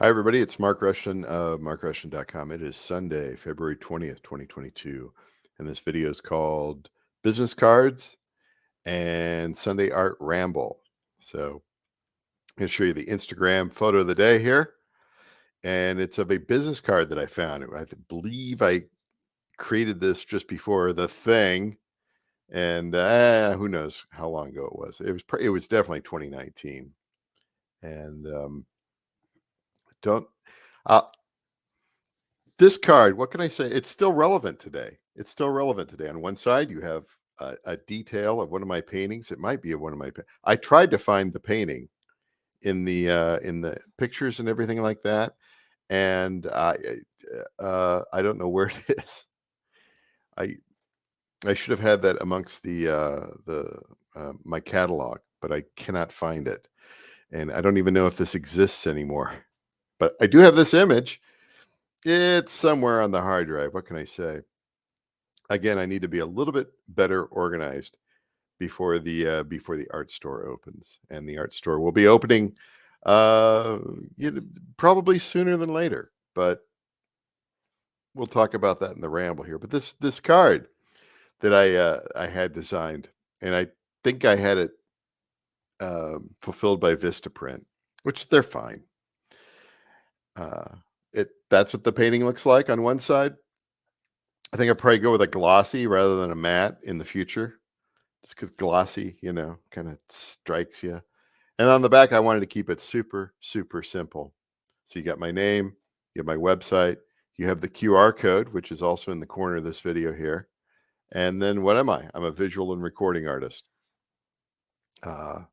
Hi, everybody. It's Mark Rushton of markrushton.com. It is Sunday, February 20th, 2022. And this video is called Business Cards and Sunday Art Ramble. So I'm going to show you the Instagram photo of the day here. And it's of a business card that I found. I believe I created this just before the thing. And who knows how long ago it was. It was definitely 2019. And don't... Uh, This card, what can I say? It's still relevant today. It's still relevant today. On one side, you have a detail of one of my paintings. It might be of one of my. I tried to find the painting in the pictures and everything like that, and I don't know where it is. I I should have had that amongst the my catalog, but I cannot find it, and I don't even know if this exists anymore. But I do have this image. It's somewhere on the hard drive. What can I say? Again, I need to be a little bit better organized before the art store opens, and the art store will be opening uh you know, probably sooner than later, but we'll talk about that in the ramble here. But this card that I had designed, and I think I had it fulfilled by Vistaprint, which they're fine. That's what the painting looks like on one side. I think I'd probably go with a glossy rather than a matte in the future. Just because glossy, kind of strikes you. And on the back, I wanted to keep it super, super simple. So you got my name, you have my website, you have the QR code, which is also in the corner of this video here. And then what am I? I'm a visual and recording artist. I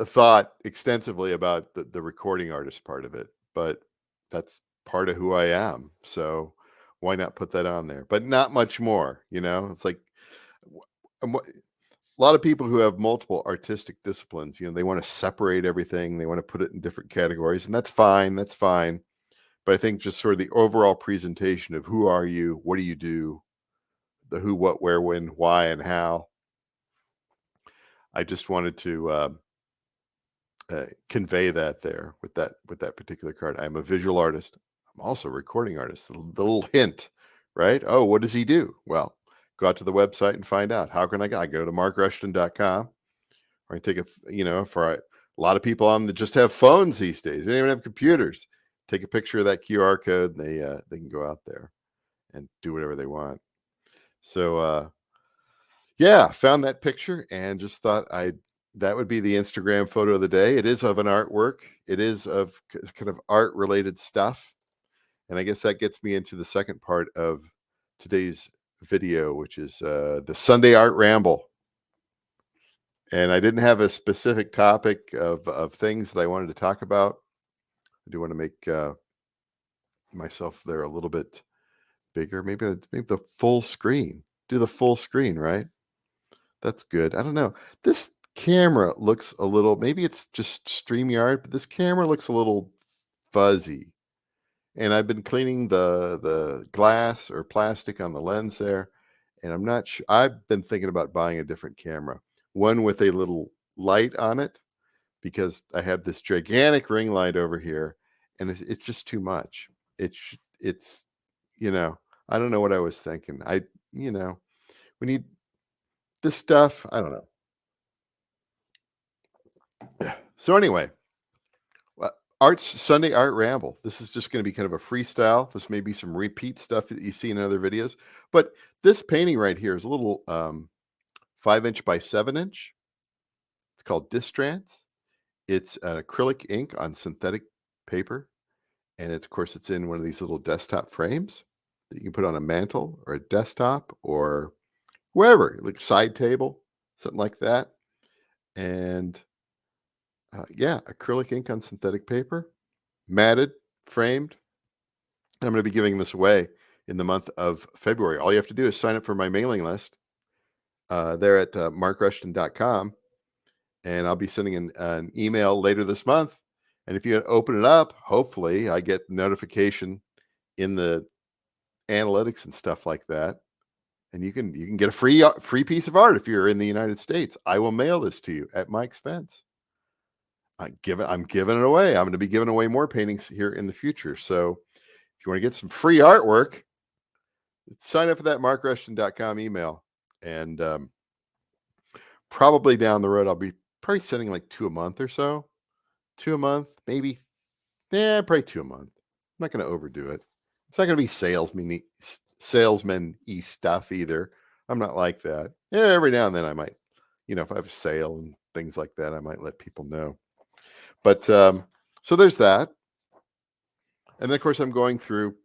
thought extensively about the recording artist part of it, but that's part of who I am. So why not put that on there? But not much more, It's like a lot of people who have multiple artistic disciplines, they want to separate everything. They want to put it in different categories, and that's fine. That's fine. But I think just sort of the overall presentation of who are you, what do you do, the who, what, where, when, why, and how. I just wanted to convey that there with that particular card. I'm a visual artist. I'm also a recording artist. The little hint, right? Oh, what does he do? Well, go out to the website and find out. How can I go? I go to markrushton.com, or I take for a lot of people on that just have phones these days. They don't even have computers. Take a picture of that QR code, and they can go out there and do whatever they want. So yeah, found that picture and just thought that would be the Instagram photo of the day. It is of an artwork. It is of kind of art related stuff. And I guess that gets me into the second part of today's video, which is the Sunday Art Ramble. And I didn't have a specific topic of things that I wanted to talk about. I do want to make myself there a little bit bigger. Maybe the full screen. Do the full screen, right? That's good. I don't know. This camera looks a little, maybe it's just StreamYard, but this camera looks a little fuzzy. And I've been cleaning the glass or plastic on the lens there, and I'm not sure. I've been thinking about buying a different camera, one with a little light on it, because I have this gigantic ring light over here, and it's just too much. It's I don't know what I was thinking. We need this stuff. I don't know. So anyway, Sunday Art Ramble. This is just going to be kind of a freestyle. This may be some repeat stuff that you see in other videos, but this painting right here is a little 5" by 7". It's called Distrance. It's an acrylic ink on synthetic paper, and of course it's in one of these little desktop frames that you can put on a mantle or a desktop or wherever, like side table, something like that. And yeah, acrylic ink on synthetic paper, matted, framed. I'm going to be giving this away in the month of February. All you have to do is sign up for my mailing list there at markrushton.com, and I'll be sending an email later this month. And if you open it up, hopefully I get notification in the analytics and stuff like that, and you can get a free piece of art if you're in the United States. I will mail this to you at my expense. I'm giving it away. I'm going to be giving away more paintings here in the future. So if you want to get some free artwork, sign up for that markrushton.com email. And probably down the road, I'll be probably sending like 2 a month or so. 2 a month, maybe. Yeah, probably 2 a month. I'm not going to overdo it. It's not going to be salesman-y stuff either. I'm not like that. Yeah, every now and then I might, if I have a sale and things like that, I might let people know. But so there's that. And then of course I'm going through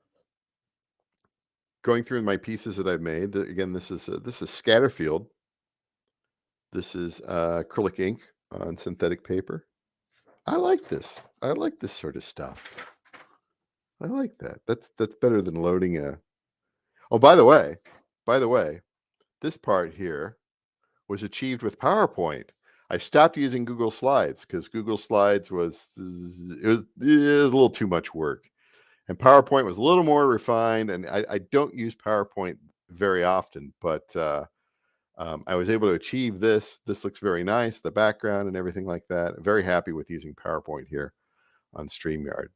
my pieces that I've made. Again, this is Scatterfield. This is acrylic ink on synthetic paper. I like this. I like this sort of stuff. I like that. That's better than loading a. Oh, by the way, this part here was achieved with PowerPoint. I stopped using Google Slides because Google Slides was a little too much work, and PowerPoint was a little more refined. And I don't use PowerPoint very often, but I was able to achieve this. This looks very nice, the background and everything like that. I'm very happy with using PowerPoint here on StreamYard.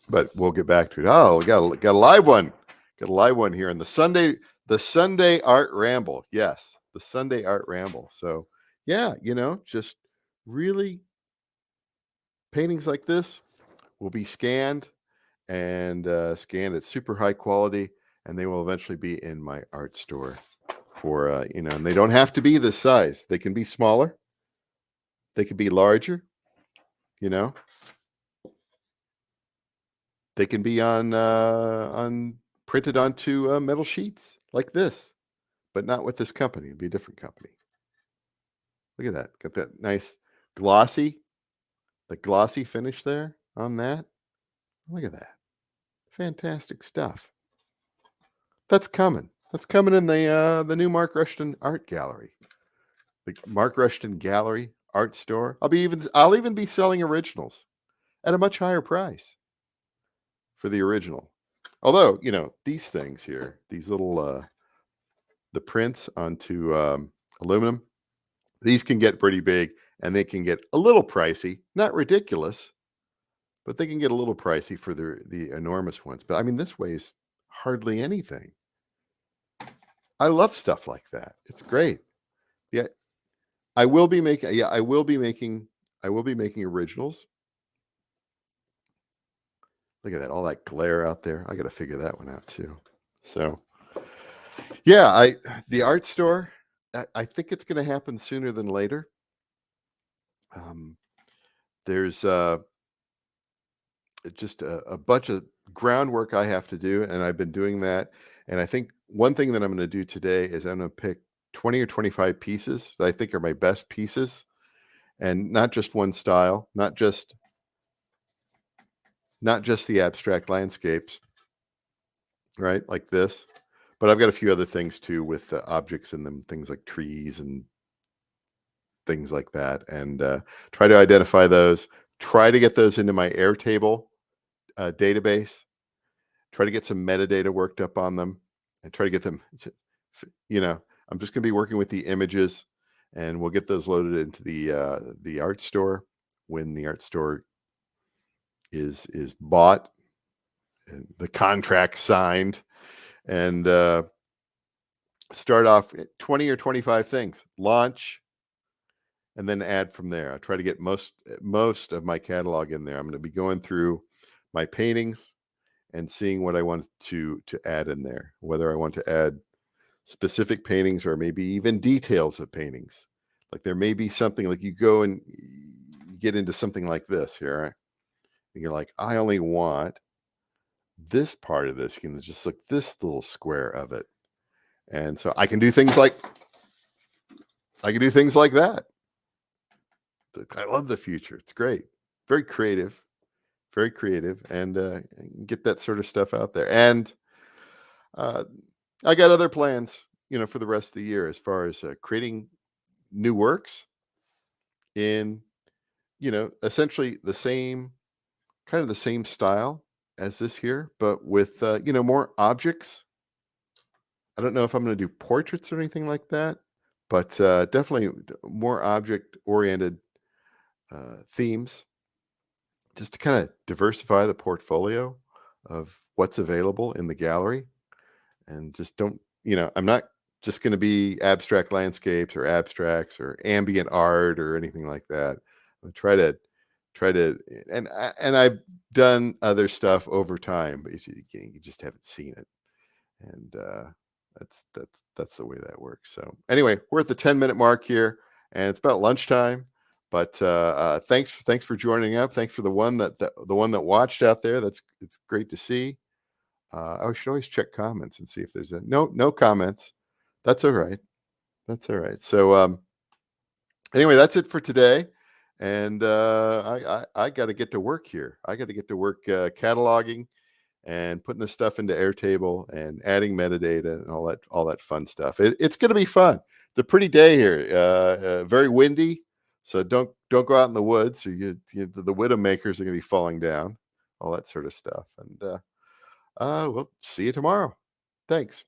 But we'll get back to it. Oh, we got a live one. Got a live one here in the Sunday Art Ramble. Yes, the Sunday Art Ramble. So yeah, just really paintings like this will be scanned and scanned at super high quality, and they will eventually be in my art store for and they don't have to be this size. They can be smaller. They can be larger. They can be on printed onto metal sheets like this, but not with this company. It'd be a different company. Look at that. Got that nice glossy finish there on that. Look at that. Fantastic stuff. That's coming. That's coming in the new Mark Rushton Art Gallery. The Mark Rushton Gallery Art Store. I'll even be selling originals at a much higher price for the original. Although, these things here, these little the prints onto aluminum, these can get pretty big and they can get a little pricey. Not ridiculous, but they can get a little pricey for the enormous ones. But I mean, this weighs hardly anything. I love stuff like that. It's great. Yeah, I will be making originals. Look at that, all that glare out there. I got to figure that one out too. So, yeah, the art store, I think it's going to happen sooner than later. There's just a bunch of groundwork I have to do, and I've been doing that. And I think one thing that I'm going to do today is I'm going to pick 20 or 25 pieces that I think are my best pieces, and not just one style, not just the abstract landscapes, right? Like this. But I've got a few other things too with objects in them, things like trees and things like that, and try to identify those, try to get those into my Airtable database, try to get some metadata worked up on them, and try to get them I'm just going to be working with the images, and we'll get those loaded into the art store when the art store is bought and the contract signed, and start off at 20 or 25 things, launch, and then add from there. I try to get most of my catalog in there. I'm going to be going through my paintings and seeing what I want to add in there, whether I want to add specific paintings or maybe even details of paintings. Like there may be something like you go and you get into something like this here, right? And you're like, I only want this part of this, just like this little square of it. And so I can do things like that. I love the future. It's great. Very creative, and get that sort of stuff out there. And I got other plans, for the rest of the year as far as creating new works in, essentially the same style as this here, but with, more objects. I don't know if I'm going to do portraits or anything like that, but definitely more object oriented themes, just to kind of diversify the portfolio of what's available in the gallery. And just don't, I'm not just going to be abstract landscapes or abstracts or ambient art or anything like that. I try to, and I've done other stuff over time, but you just haven't seen it. And that's the way that works. So anyway, we're at the 10-minute mark here, and it's about lunchtime. But thanks for joining up. Thanks for the one that watched out there. It's great to see. I should always check comments and see if there's no comments. That's all right. That's all right. So anyway, that's it for today. And I got to get to work here. I got to get to work cataloging and putting this stuff into Airtable and adding metadata and all that fun stuff. It's going to be fun. It's a pretty day here. Very windy, so don't go out in the woods, or the widow makers are going to be falling down. All that sort of stuff. And we'll see you tomorrow. Thanks.